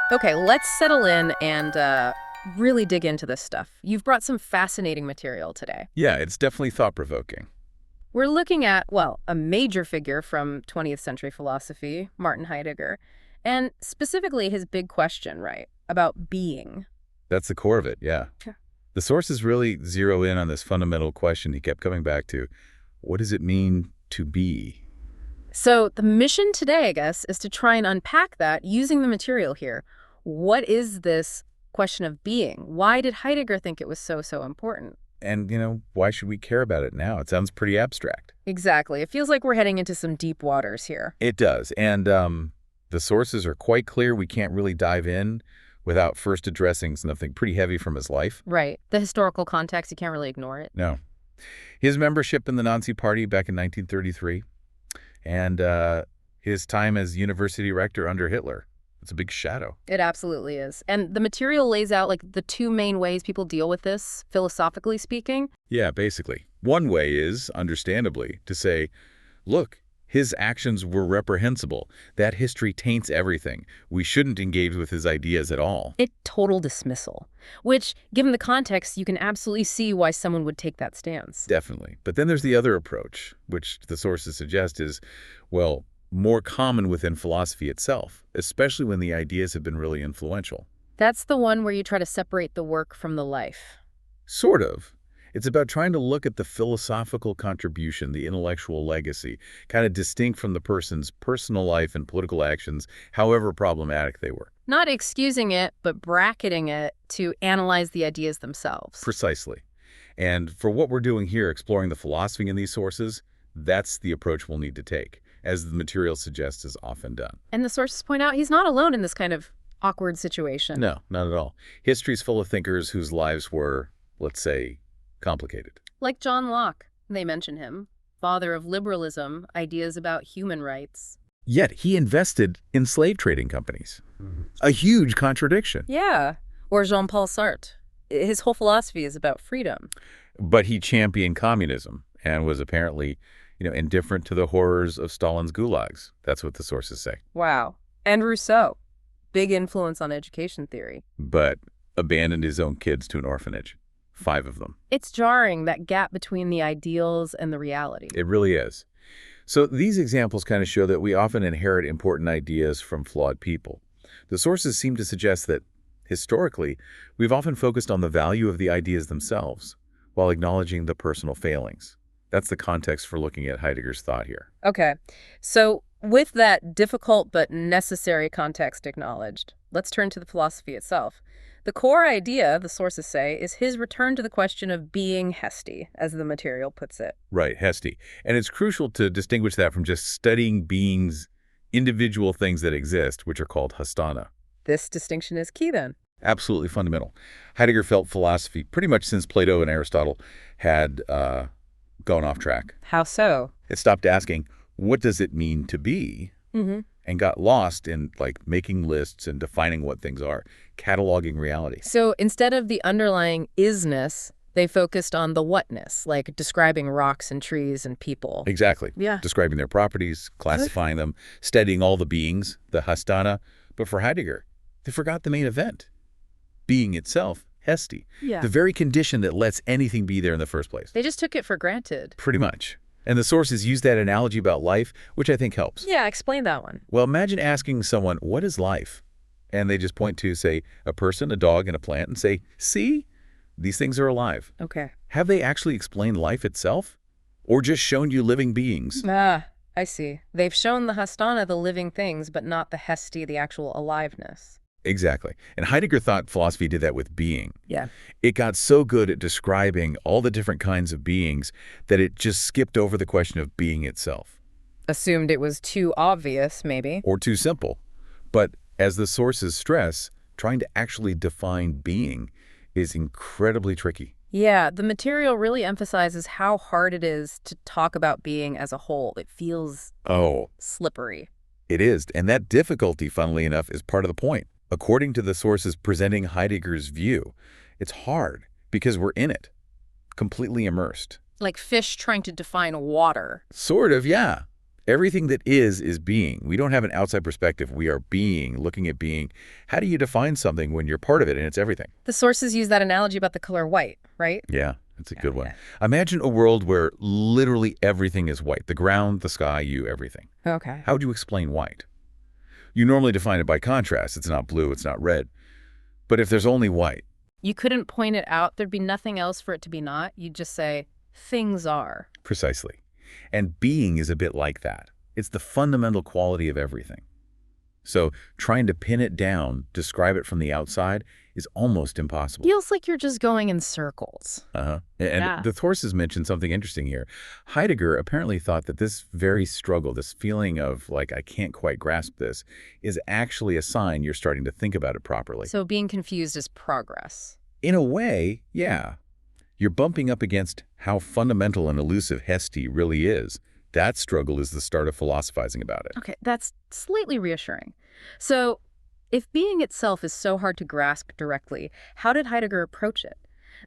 Okay, let's settle in and really dig into this stuff. You've brought some fascinating material today. Yeah, it's definitely thought-provoking. We're looking at, well, a major figure from 20th century philosophy, Martin Heidegger, and specifically his big question, right, about being. That's the core of it, yeah. Sure. The sources really zero in on this fundamental question he kept coming back to. What does it mean to be? So the mission today, I guess, is to try and unpack that using the material here. What is this question of being? Why did Heidegger think it was so important? And, why should we care about it now? It sounds pretty abstract. Exactly. It feels like we're heading into some deep waters here. It does. And the sources are quite clear. We can't really dive in without first addressing something pretty heavy from his life. Right. The historical context, you can't really ignore it. No. His membership in the Nazi Party back in 1933 and his time as university rector under Hitler. It's a big shadow. It absolutely is. And the material lays out like the two main ways people deal with this, philosophically speaking. Yeah, basically. One way is, understandably, to say, look, his actions were reprehensible. That history taints everything. We shouldn't engage with his ideas at all. Total dismissal, which, given the context, you can absolutely see why someone would take that stance. Definitely. But then there's the other approach, which the sources suggest is, well, more common within philosophy itself, especially when the ideas have been really influential. That's the one where you try to separate the work from the life. Sort of. It's about trying to look at the philosophical contribution, the intellectual legacy, kind of distinct from the person's personal life and political actions, however problematic they were. Not excusing it, but bracketing it to analyze the ideas themselves. Precisely. And for what we're doing here, exploring the philosophy in these sources, that's the approach we'll need to take, as the material suggests is often done. And the sources point out he's not alone in this kind of awkward situation. No, not at all. History's full of thinkers whose lives were, let's say, complicated. Like John Locke, they mention him, father of liberalism, ideas about human rights. Yet he invested in slave trading companies. A huge contradiction. Yeah. Or Jean-Paul Sartre. His whole philosophy is about freedom. But he championed communism and was apparently, indifferent to the horrors of Stalin's gulags. That's what the sources say. Wow. And Rousseau. Big influence on education theory. But abandoned his own kids to an orphanage. 5 of them. It's jarring, that gap between the ideals and the reality. It really is. So these examples kind of show that we often inherit important ideas from flawed people. The sources seem to suggest that, historically, we've often focused on the value of the ideas themselves, while acknowledging the personal failings. That's the context for looking at Heidegger's thought here. Okay. So with that difficult but necessary context acknowledged, let's turn to the philosophy itself. The core idea, the sources say, is his return to the question of being Hesti, as the material puts it. Right, Hesti. And it's crucial to distinguish that from just studying beings, individual things that exist, which are called hastana. This distinction is key, then. Absolutely fundamental. Heidegger felt philosophy, pretty much since Plato and Aristotle had gone off track. How so? It stopped asking, what does it mean to be? And got lost in, making lists and defining what things are, cataloging reality. So instead of the underlying isness, they focused on the whatness, like describing rocks and trees and people. Exactly. Yeah. Describing their properties, classifying them, studying all the beings, the hastana. But for Heidegger, they forgot the main event. Being itself, Hesti. Yeah. The very condition that lets anything be there in the first place. They just took it for granted. Pretty much. And the sources use that analogy about life, which I think helps. Yeah, explain that one. Well, imagine asking someone, what is life? And they just point to, say, a person, a dog, and a plant, and say, see, these things are alive. Okay. Have they actually explained life itself? Or just shown you living beings? Ah, I see. They've shown the hastana, the living things, but not the Hesti, the actual aliveness. Exactly. And Heidegger thought philosophy did that with being. Yeah. It got so good at describing all the different kinds of beings that it just skipped over the question of being itself. Assumed it was too obvious, maybe. Or too simple. But as the sources stress, trying to actually define being is incredibly tricky. Yeah, the material really emphasizes how hard it is to talk about being as a whole. It feels slippery. It is. And that difficulty, funnily enough, is part of the point. According to the sources presenting Heidegger's view, it's hard because we're in it, completely immersed. Like fish trying to define water. Sort of, yeah. Everything that is being. We don't have an outside perspective. We are being, looking at being. How do you define something when you're part of it and it's everything? The sources use that analogy about the color white, right? Yeah, that's a good one. Yeah. Imagine a world where literally everything is white. The ground, the sky, you, everything. Okay. How would you explain white? You normally define it by contrast. It's not blue, it's not red. But if there's only white. You couldn't point it out. There'd be nothing else for it to be not. You'd just say, things are. Precisely. And being is a bit like that. It's the fundamental quality of everything. So trying to pin it down, describe it from the outside, is almost impossible. Feels like you're just going in circles. And Yeah. the Thorses mentioned something interesting here. Heidegger apparently thought that this very struggle, this feeling of like, I can't quite grasp this, is actually a sign you're starting to think about it properly. So being confused is progress. In a way, yeah. You're bumping up against how fundamental and elusive Hesty really is. That struggle is the start of philosophizing about it. Okay, that's slightly reassuring. So if being itself is so hard to grasp directly, how did Heidegger approach it?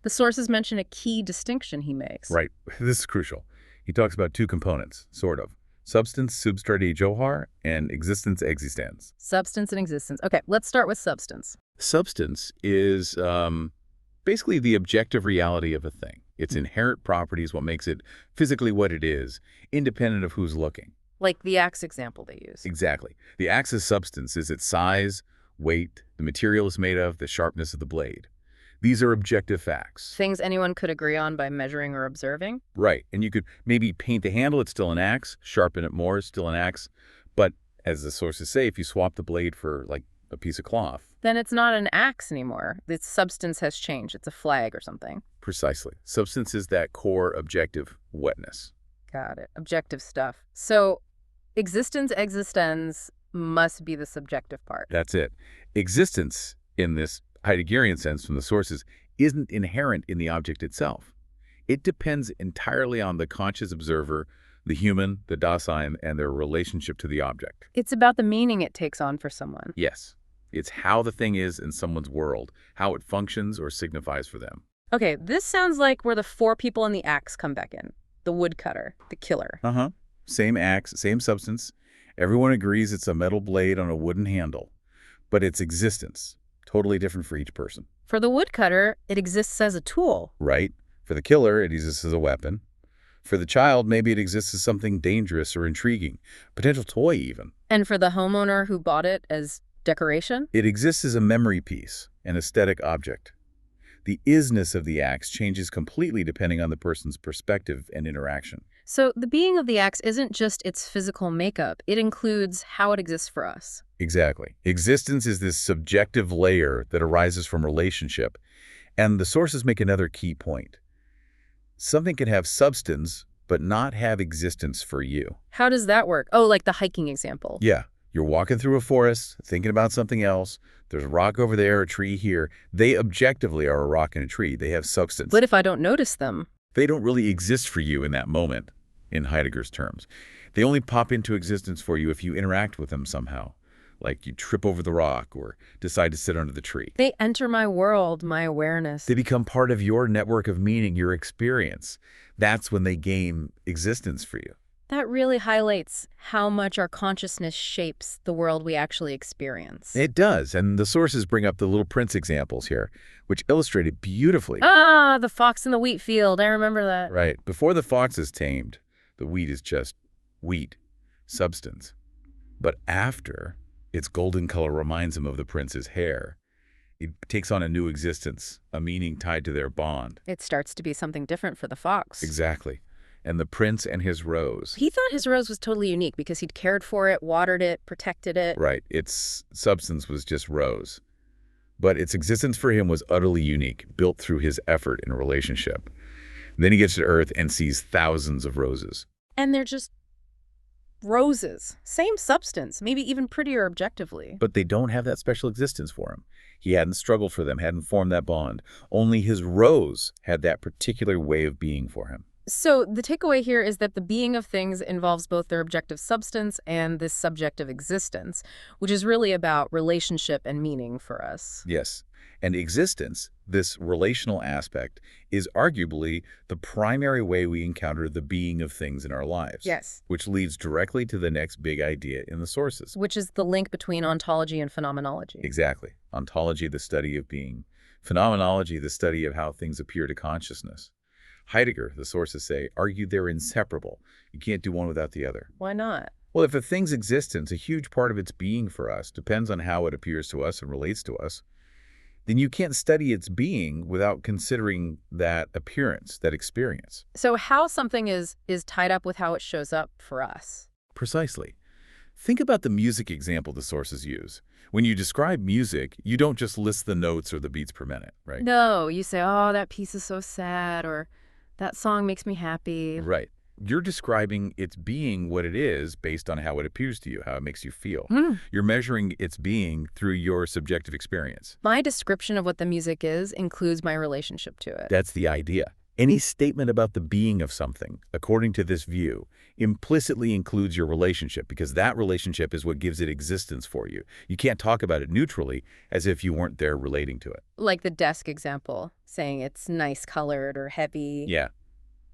The sources mention a key distinction he makes. Right. This is crucial. He talks about two components, sort of. Substance, substrate johar, and existence, existens. Substance and existence. Okay, let's start with substance. Substance is basically the objective reality of a thing. Its inherent properties, what makes it physically what it is, independent of who's looking. Like the axe example they use. Exactly. The axe's substance is its size, weight, the material it's made of, the sharpness of the blade. These are objective facts. Things anyone could agree on by measuring or observing? Right. And you could maybe paint the handle, it's still an axe. Sharpen it more, it's still an axe. But as the sources say, if you swap the blade for like a piece of cloth. Then it's not an axe anymore. Its substance has changed. It's a flag or something. Precisely. Substance is that core objective wetness. Got it. Objective stuff. So existence, existens must be the subjective part. That's it. Existence, in this Heideggerian sense from the sources, isn't inherent in the object itself. It depends entirely on the conscious observer, the human, the Dasein, and their relationship to the object. It's about the meaning it takes on for someone. Yes. It's how the thing is in someone's world, how it functions or signifies for them. Okay, this sounds like where the four people in the axe come back in. The woodcutter, the killer. Uh-huh. Same axe, same substance. Everyone agrees it's a metal blade on a wooden handle. But its existence, totally different for each person. For the woodcutter, it exists as a tool. Right? For the killer, it exists as a weapon. For the child, maybe it exists as something dangerous or intriguing, potential toy even. And for the homeowner who bought it as decoration? It exists as a memory piece, an aesthetic object. The isness of the axe changes completely depending on the person's perspective and interaction. So the being of the axe isn't just its physical makeup. It includes how it exists for us. Exactly. Existence is this subjective layer that arises from relationship. And the sources make another key point. Something can have substance, but not have existence for you. How does that work? Oh, like the hiking example. Yeah. You're walking through a forest, thinking about something else. There's a rock over there, a tree here. They objectively are a rock and a tree. They have substance. But if I don't notice them? They don't really exist for you in that moment, in Heidegger's terms. They only pop into existence for you if you interact with them somehow. Like you trip over the rock or decide to sit under the tree. They enter my world, my awareness. They become part of your network of meaning, your experience. That's when they gain existence for you. That really highlights how much our consciousness shapes the world we actually experience. It does, and the sources bring up the Little Prince examples here, which illustrate it beautifully. Ah, the fox in the wheat field. I remember that. Right. Before the fox is tamed, the wheat is just wheat, substance. But after, its golden color reminds him of the prince's hair. It takes on a new existence, a meaning tied to their bond. It starts to be something different for the fox. Exactly. And the prince and his rose. He thought his rose was totally unique because he'd cared for it, watered it, protected it. Right. Its substance was just rose. But its existence for him was utterly unique, built through his effort in a relationship. And then he gets to Earth and sees thousands of roses. And they're just roses. Same substance, maybe even prettier objectively. But they don't have that special existence for him. He hadn't struggled for them, hadn't formed that bond. Only his rose had that particular way of being for him. So the takeaway here is that the being of things involves both their objective substance and this subjective existence, which is really about relationship and meaning for us. Yes. And existence, this relational aspect, is arguably the primary way we encounter the being of things in our lives, Yes. which leads directly to the next big idea in the sources. Which is the link between ontology and phenomenology. Exactly. Ontology, the study of being. Phenomenology, the study of how things appear to consciousness. Heidegger, the sources say, argued they're inseparable. You can't do one without the other. Why not? Well, if a thing's existence, a huge part of its being for us, depends on how it appears to us and relates to us, then you can't study its being without considering that appearance, that experience. So how something is tied up with how it shows up for us. Precisely. Think about the music example the sources use. When you describe music, you don't just list the notes or the beats per minute, right? No, you say, oh, that piece is so sad, or that song makes me happy. Right. You're describing its being what it is based on how it appears to you, how it makes you feel. You're measuring its being through your subjective experience. My description of what the music is includes my relationship to it. That's the idea. Any statement about the being of something, according to this view, implicitly includes your relationship because that relationship is what gives it existence for you. You can't talk about it neutrally as if you weren't there relating to it. Like the desk example, saying it's nice colored or heavy. Yeah.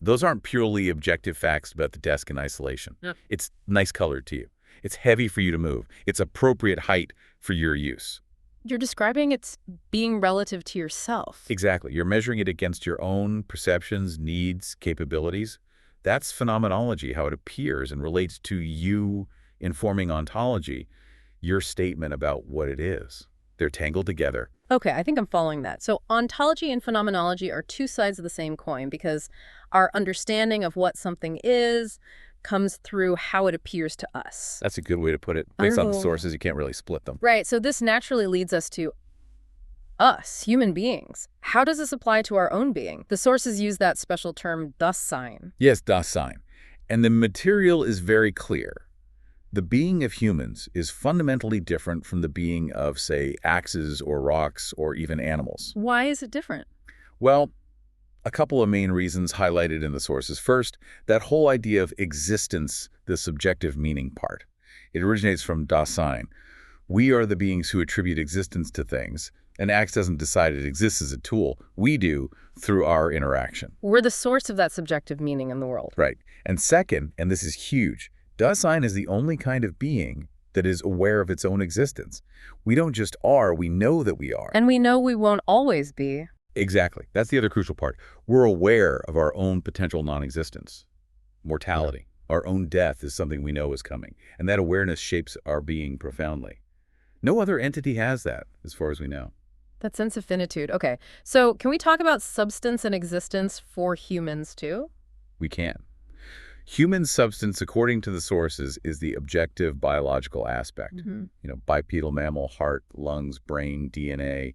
Those aren't purely objective facts about the desk in isolation. Yeah. It's nice colored to you. It's heavy for you to move. It's appropriate height for your use. You're describing its being relative to yourself. Exactly. You're measuring it against your own perceptions, needs, capabilities. That's phenomenology, how it appears and relates to you informing ontology, your statement about what it is. They're tangled together. Okay, I think I'm following that. So ontology and phenomenology are two sides of the same coin because our understanding of what something is comes through how it appears to us. That's a good way to put it. Based on the Oh. sources, you can't really split them. Right, so this naturally leads us to us, human beings. How does this apply to our own being? The sources use that special term, das Sein. Yes, das Sein. And the material is very clear. The being of humans is fundamentally different from the being of, say, axes or rocks or even animals. Why is it different? Well, a couple of main reasons highlighted in the sources. First, that whole idea of existence, the subjective meaning part. It originates from das Sein. We are the beings who attribute existence to things. An axe doesn't decide it exists as a tool. We do through our interaction. We're the source of that subjective meaning in the world. Right. And second, and this is huge, das Sein is the only kind of being that is aware of its own existence. We don't just are, we know that we are. And we know we won't always be. Exactly. That's the other crucial part. We're aware of our own potential non-existence. Mortality, our own death is something we know is coming. And that awareness shapes our being profoundly. No other entity has that, as far as we know. That sense of finitude. Okay, so can we talk about substance and existence for humans too? We can. Human substance, according to the sources, is the objective biological aspect. Bipedal mammal, heart, lungs, brain, DNA,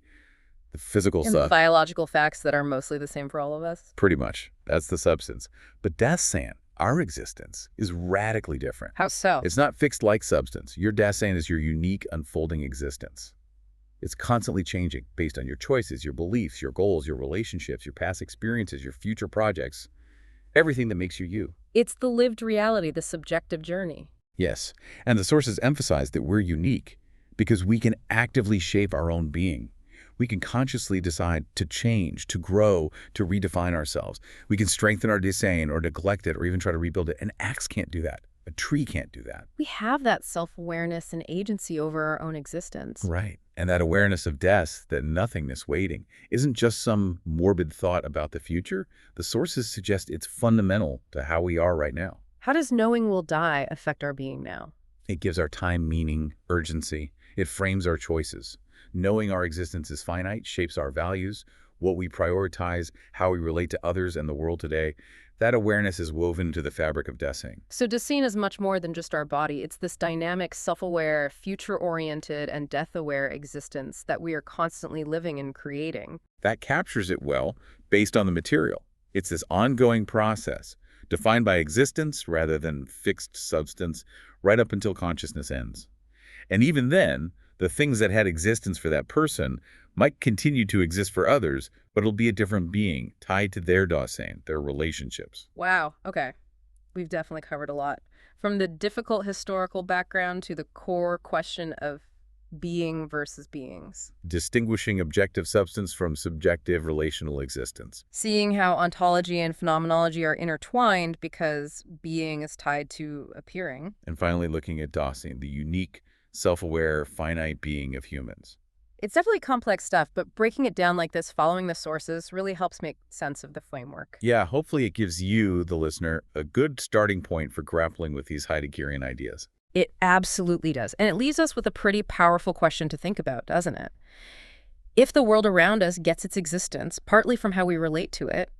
the physical And stuff. the biological facts that are mostly the same for all of us? Pretty much. That's the substance. But das Sein, our existence, is radically different. How so? It's not fixed like substance. Your das Sein is your unique, unfolding existence. It's constantly changing based on your choices, your beliefs, your goals, your relationships, your past experiences, your future projects, everything that makes you you. It's the lived reality, the subjective journey. Yes, and the sources emphasize that we're unique because we can actively shape our own being. We can consciously decide to change, to grow, to redefine ourselves. We can strengthen our das Sein or neglect it or even try to rebuild it. An axe can't do that. A tree can't do that. We have that self-awareness and agency over our own existence. Right. And that awareness of death, that nothingness waiting, isn't just some morbid thought about the future. The sources suggest it's fundamental to how we are right now. How does knowing we'll die affect our being now? It gives our time meaning, urgency. It frames our choices. Knowing our existence is finite shapes our values, what we prioritize, how we relate to others and the world today. That awareness is woven into the fabric of das Sein. So das Sein is much more than just our body. It's this dynamic, self-aware, future-oriented, and death-aware existence that we are constantly living and creating. That captures it well based on the material. It's this ongoing process, defined by existence rather than fixed substance, right up until consciousness ends. And even then, The things that had existence for that person might continue to exist for others, but it'll be a different being tied to their Dasein, their relationships. Wow, okay. We've definitely covered a lot. From the difficult historical background to the core question of being versus beings. Distinguishing objective substance from subjective relational existence. Seeing how ontology and phenomenology are intertwined because being is tied to appearing. And finally, looking at Dasein, the unique, self-aware, finite being of humans. It's definitely complex stuff, but breaking it down like this, following the sources, really helps make sense of the framework. Yeah, hopefully it gives you, the listener, a good starting point for grappling with these Heideggerian ideas. It absolutely does. And it leaves us with a pretty powerful question to think about, doesn't it? If the world around us gets its existence partly from how we relate to it,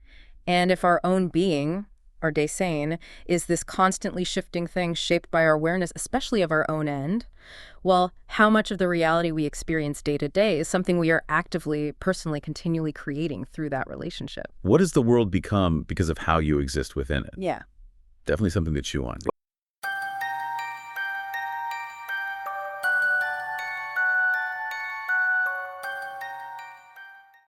and if our own being, our Dasein, is this constantly shifting thing shaped by our awareness, especially of our own end, well, how much of the reality we experience day to day is something we are actively, personally, continually creating through that relationship? What does the world become because of how you exist within it? Yeah. Definitely something to chew on.